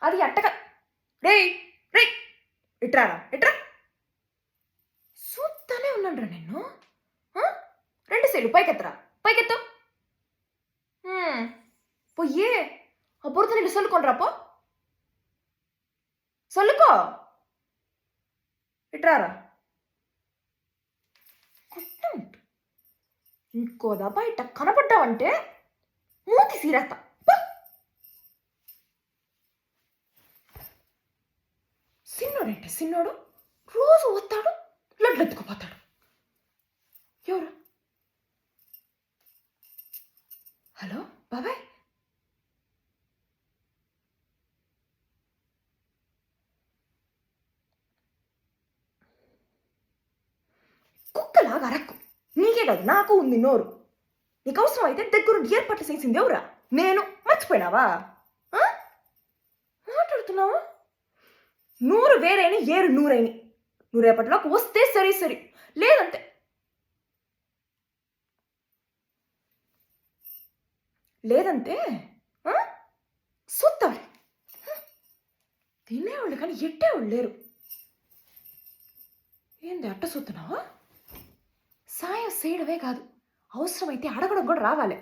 అది అట్టగా రే రే ఇట్రారా ఇట్రా చూస్తానే ఉన్నాను రా నిన్ను రెండు సేలు పైకెత్తరా పైకెత్తు పొయ్యే ఆ బురద నీళ్ళు చల్లుకోనరా పో చల్లుకో ఇట్రారా ఇంకో దబా ఇట్ట కనపడ్డావంటే మూతి సీరేస్తా సిన్నోడంటే సిన్నోడు రోజు వస్తాడు లడ్లు ఎత్తుకుపోతాడు ఎవరు హలో బాబాయ్ కుక్కలాగా అరక్కు నీకే కాదు నాకు ఉంది నోరు నీకు అవసరం అయితే దగ్గరుండి ఏర్పాట్లు చేసింది ఎవరా నేను మర్చిపోయినావా మాట్లాడుతున్నావా నూరు వేరైన ఏరు నూరైని నువ్వు రేపటిలోకి వస్తే సరే సరే లేదంటే లేదంటే చూస్తావులే తినేవాళ్ళు కానీ ఎట్టేవాళ్ళు లేరు ఏంది అట్ట చూస్తున్నావా సాయం చేయడమే కాదు అవసరమైతే అడగడం కూడా రావాలి